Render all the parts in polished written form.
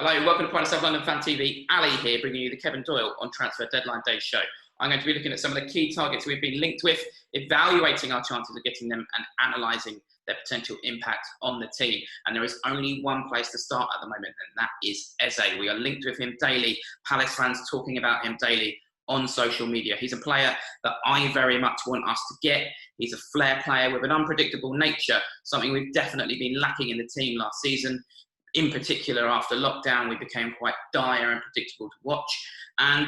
Hello, welcome to Pride of South London Fan TV. Ali here, bringing you the Kevin Doyle on Transfer Deadline Day show. I'm going to be looking at some of the key targets we've been linked with, evaluating our chances of getting them and analysing their potential impact on the team. And there is only one place to start at the moment, and that is Eze. We are linked with him daily. Palace fans talking about him daily on social media. He's a player that I very much want us to get. He's a flair player with an unpredictable nature, something we've definitely been lacking in the team last season. In particular, after lockdown, we became quite dire and predictable to watch. And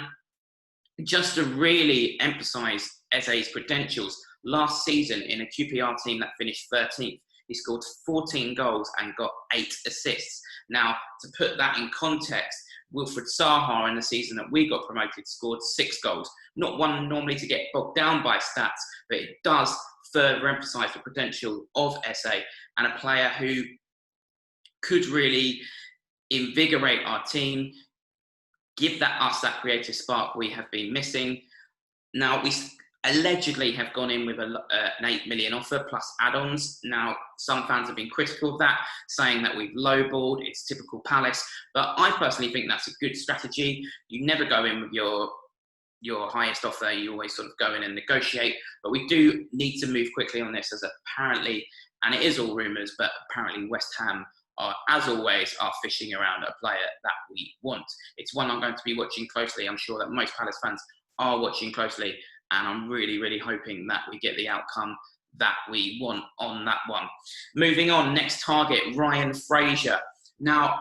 just to really emphasise Eze's credentials, last season in a QPR team that finished 13th, he scored 14 goals and got 8 assists. Now, to put that in context, Wilfried Zaha in the season that we got promoted scored 6 goals. Not one normally to get bogged down by stats, but it does further emphasise the potential of Eze and a player who could really invigorate our team, give us that creative spark we have been missing. Now, we allegedly have gone in with an 8 million offer plus add-ons. Now, some fans have been critical of that, saying that we've lowballed, it's typical Palace. But I personally think that's a good strategy. You never go in with your highest offer, you always sort of go in and negotiate. But we do need to move quickly on this, as apparently, and it is all rumours, but apparently West Ham as always, are fishing around a player that we want. It's one I'm going to be watching closely. I'm sure that most Palace fans are watching closely, and I'm really, really hoping that we get the outcome that we want on that one. Moving on, next target, Ryan Fraser. Now,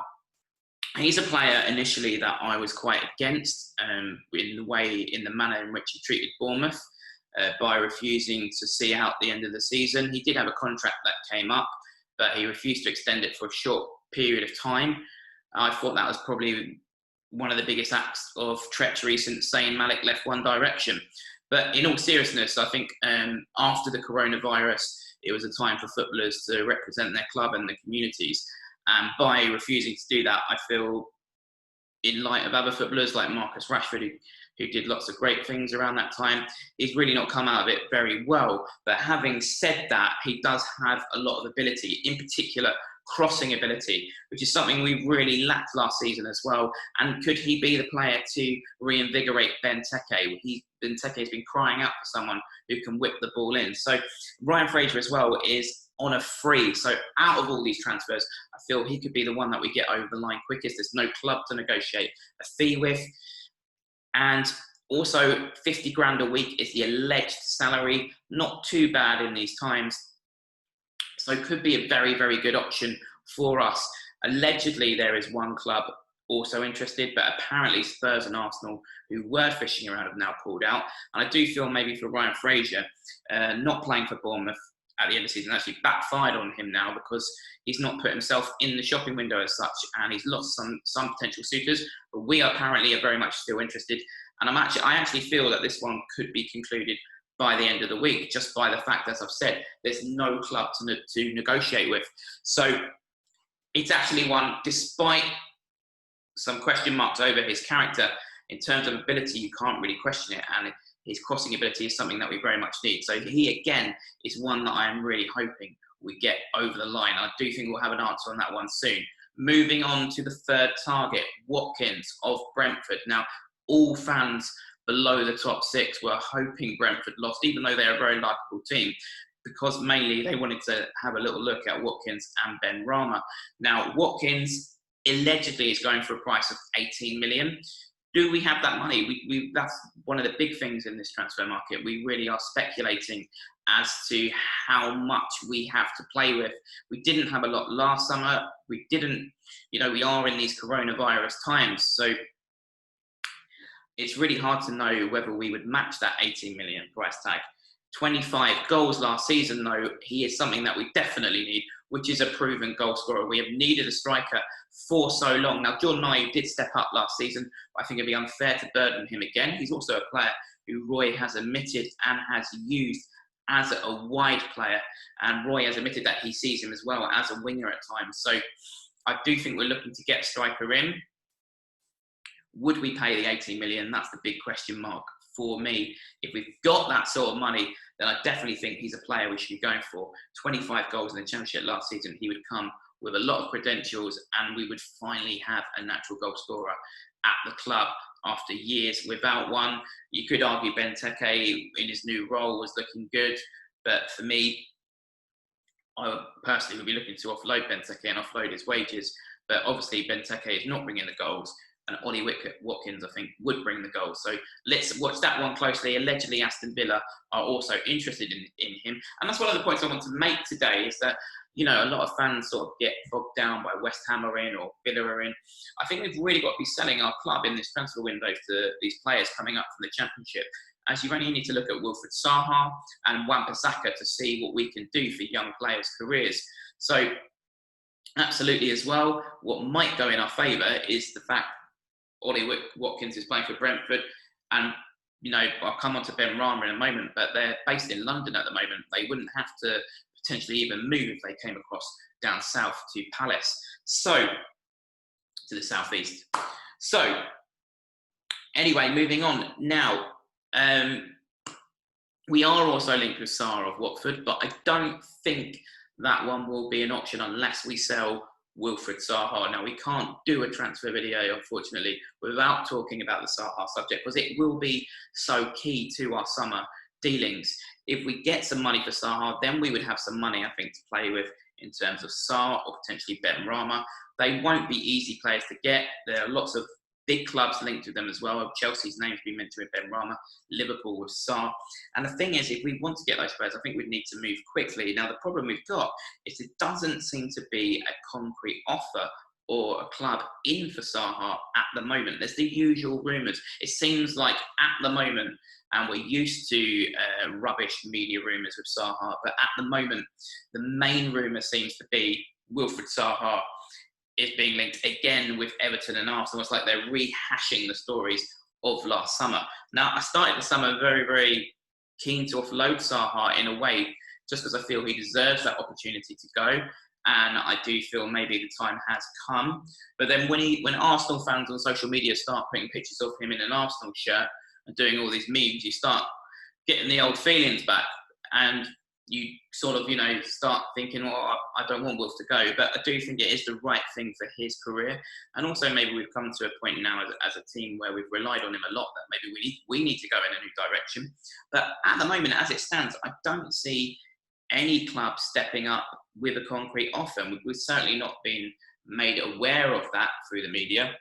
he's a player initially that I was quite against in the manner in which he treated Bournemouth by refusing to see out the end of the season. He did have a contract that came up, but he refused to extend it for a short period of time. I thought that was probably one of the biggest acts of treachery since Zayn Malik left One Direction. But in all seriousness, I think after the coronavirus, it was a time for footballers to represent their club and the communities. And by refusing to do that, I feel, in light of other footballers like Marcus Rashford, who did lots of great things around that time, he's really not come out of it very well. But having said that, he does have a lot of ability, in particular crossing ability, which is something we really lacked last season as well. And could he be the player to reinvigorate Benteke? Benteke has been crying out for someone who can whip the ball in. So Ryan Fraser as well is on a free. So out of all these transfers, I feel he could be the one that we get over the line quickest. There's no club to negotiate a fee with. And also 50 grand a week is the alleged salary. Not too bad in these times. So it could be a very, very good option for us. Allegedly, there is one club also interested, but apparently Spurs and Arsenal, who were fishing around, have now pulled out. And I do feel maybe for Ryan Fraser, not playing for Bournemouth at the end of the season actually backfired on him now, because he's not put himself in the shopping window as such, and he's lost some potential suitors. But we apparently are very much still interested, and I actually feel that this one could be concluded by the end of the week, just by the fact, as I've said, there's no club to negotiate with. So it's actually one, despite some question marks over his character, in terms of ability, you can't really question it, and his crossing ability is something that we very much need. So he, again, is one that I am really hoping we get over the line. I do think we'll have an answer on that one soon. Moving on to the third target, Watkins of Brentford. Now, all fans below the top 6 were hoping Brentford lost, even though they're a very likeable team, because mainly they wanted to have a little look at Watkins and Ben Rama. Now, Watkins allegedly is going for a price of 18 million. Do we have that money? That's one of the big things in this transfer market. We really are speculating as to how much we have to play with. We didn't have a lot last summer. We are in these coronavirus times. So it's really hard to know whether we would match that 18 million price tag. 25 goals last season, though, he is something that we definitely need, which is a proven goal scorer. We have needed a striker for so long. Now, Jordan Ayew did step up last season, but I think it'd be unfair to burden him again. He's also a player who Roy has admitted and has used as a wide player, and Roy has admitted that he sees him as well as a winger at times. So I do think we're looking to get a striker in. Would we pay the 18 million? That's the big question mark for me. If we've got that sort of money, then I definitely think he's a player we should be going for. 25 goals in the Championship last season, he would come with a lot of credentials, and we would finally have a natural goal scorer at the club after years without one. You could argue Benteke in his new role was looking good, but for me, I personally would be looking to offload Benteke and offload his wages. But obviously, Benteke is not bringing the goals, and Ollie Watkins, I think, would bring the goals. So let's watch that one closely. Allegedly, Aston Villa are also interested in him. And that's one of the points I want to make today, is that, you know, a lot of fans sort of get bogged down by West Ham are in or Villa are in. I think we've really got to be selling our club in this transfer window to these players coming up from the Championship, as you only need to look at Wilfried Zaha and Wan-Bissaka to see what we can do for young players' careers. So absolutely as well, what might go in our favour is the fact Ollie Watkins is playing for Brentford, and, you know, I'll come on to Ben Rama in a moment, but they're based in London at the moment. They wouldn't have to potentially even move if they came across down south to Palace, so to the southeast. So anyway, moving on now. We are also linked with Zaha of Watford, but I don't think that one will be an option unless we sell Wilfried Zaha. Now, we can't do a transfer video, unfortunately, without talking about the Zaha subject, because it will be so key to our summer dealings. If we get some money for Zaha, then we would have some money, I think, to play with in terms of Zaha or potentially Ben Rama. They won't be easy players to get. There are lots of big clubs linked to them as well. Chelsea's name's been mentioned with Ben Rama, Liverpool with Zaha. And the thing is, if we want to get those players, I think we'd need to move quickly. Now, the problem we've got is it doesn't seem to be a concrete offer or a club in for Zaha at the moment. There's the usual rumours. It seems like at the moment, and we're used to rubbish media rumours with Zaha, but at the moment, the main rumour seems to be Wilfried Zaha is being linked again with Everton and Arsenal. It's like they're rehashing the stories of last summer. Now, I started the summer very, very keen to offload Zaha in a way, just because I feel he deserves that opportunity to go. And I do feel maybe the time has come. But then when Arsenal fans on social media start putting pictures of him in an Arsenal shirt and doing all these memes, you start getting the old feelings back. And you sort of, you know, start thinking, well, I don't want Wolf to go, but I do think it is the right thing for his career. And also maybe we've come to a point now as a team where we've relied on him a lot, that maybe we need to go in a new direction. But at the moment, as it stands, I don't see any club stepping up with a concrete offer. And we've certainly not been made aware of that through the media.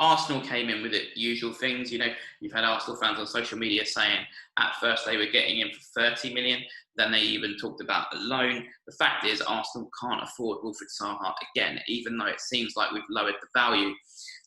Arsenal came in with the usual things. You know, you've had Arsenal fans on social media saying at first they were getting him for 30 million. Then they even talked about a loan. The fact is Arsenal can't afford Wilfried Zaha again, even though it seems like we've lowered the value.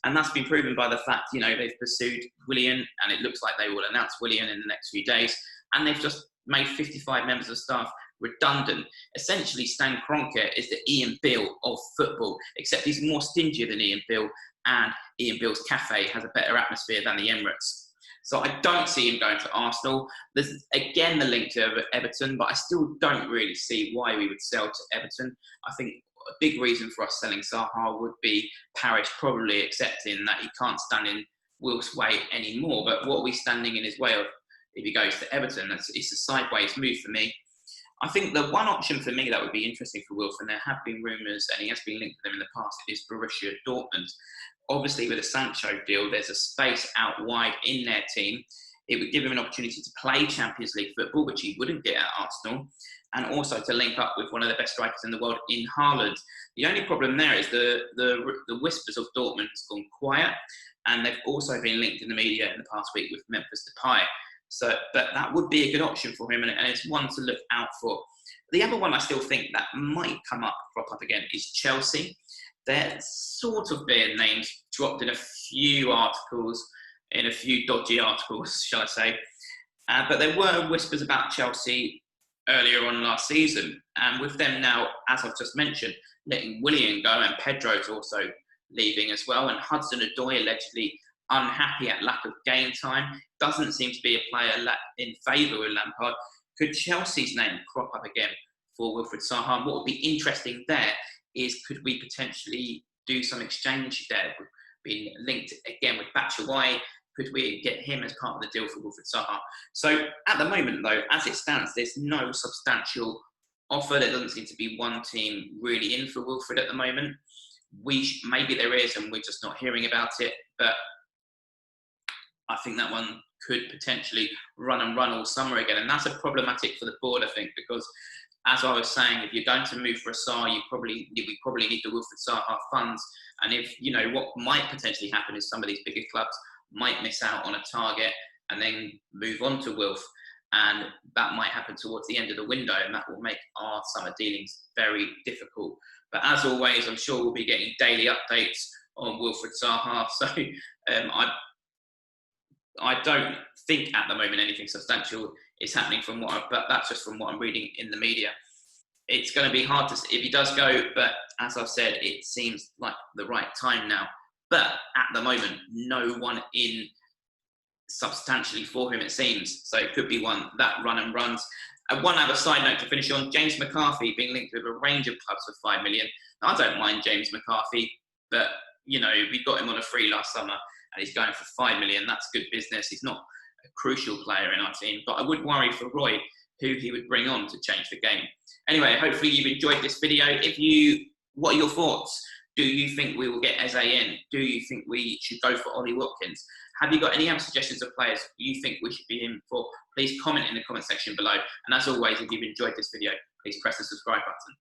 And that's been proven by the fact, you know, they've pursued Willian, and it looks like they will announce Willian in the next few days. And they've just made 55 members of staff redundant. Essentially, Stan Kroenke is the Ian Beale of football, except he's more stingy than Ian Beale, and Ian Beale's cafe has a better atmosphere than the Emirates. So I don't see him going to Arsenal. There's, again, the link to Everton, but I still don't really see why we would sell to Everton. I think a big reason for us selling Zaha would be Parish probably accepting that he can't stand in Wilf's way anymore. But what are we standing in his way of if he goes to Everton? It's a sideways move for me. I think the one option for me that would be interesting for Wilf, and there have been rumours, and he has been linked to them in the past, is Borussia Dortmund. Obviously, with a Sancho deal, there's a space out wide in their team. It would give him an opportunity to play Champions League football, which he wouldn't get at Arsenal, and also to link up with one of the best strikers in the world in Haaland. The only problem there is the whispers of Dortmund has gone quiet, and they've also been linked in the media in the past week with Memphis Depay. So, but that would be a good option for him, and it's one to look out for. The other one I still think that might crop up again is Chelsea. There's sort of been names dropped in a few articles, in a few dodgy articles, shall I say. But there were whispers about Chelsea earlier on last season. And with them now, as I've just mentioned, letting Willian go, and Pedro's also leaving as well. And Hudson-Odoi allegedly unhappy at lack of game time. Doesn't seem to be a player in favour with Lampard. Could Chelsea's name crop up again for Wilfried Zaha? And what would be interesting there is, could we potentially do some exchange there? Being linked again with Batshuayi, could we get him as part of the deal for Wilfried Zaha? So at the moment, though, as it stands, there's no substantial offer. There doesn't seem to be one team really in for Wilfried at the moment. Maybe there is, and we're just not hearing about it. But I think that one could potentially run all summer again, and that's a problematic for the board, I think, because as I was saying, if you're going to move for a Zaha, we probably need the Wilfried Zaha funds. And if, you know, what might potentially happen is some of these bigger clubs might miss out on a target and then move on to Wilf. And that might happen towards the end of the window, and that will make our summer dealings very difficult. But as always, I'm sure we'll be getting daily updates on Wilfried Zaha. So I don't think at the moment anything substantial is happening but that's just from what I'm reading in the media. It's going to be hard to see if he does go, but as I've said, it seems like the right time now. But at the moment, no one in substantially for him, it seems. So it could be one that run and runs. And one other side note to finish on, James Mccarthy being linked with a range of clubs for 5 million. Now, I don't mind James McCarthy, but, you know, we got him on a free last summer and he's going for 5 million. That's good business. He's not a crucial player in our team, but I would worry for Roy who he would bring on to change the game. Anyway, hopefully you've enjoyed this video. What are your thoughts? Do you think we will get Eze in? Do you think we should go for Ollie Watkins? Have you got any other suggestions of players you think we should be in for? Please comment in the comment section below. And as always, if you've enjoyed this video, please press the subscribe button.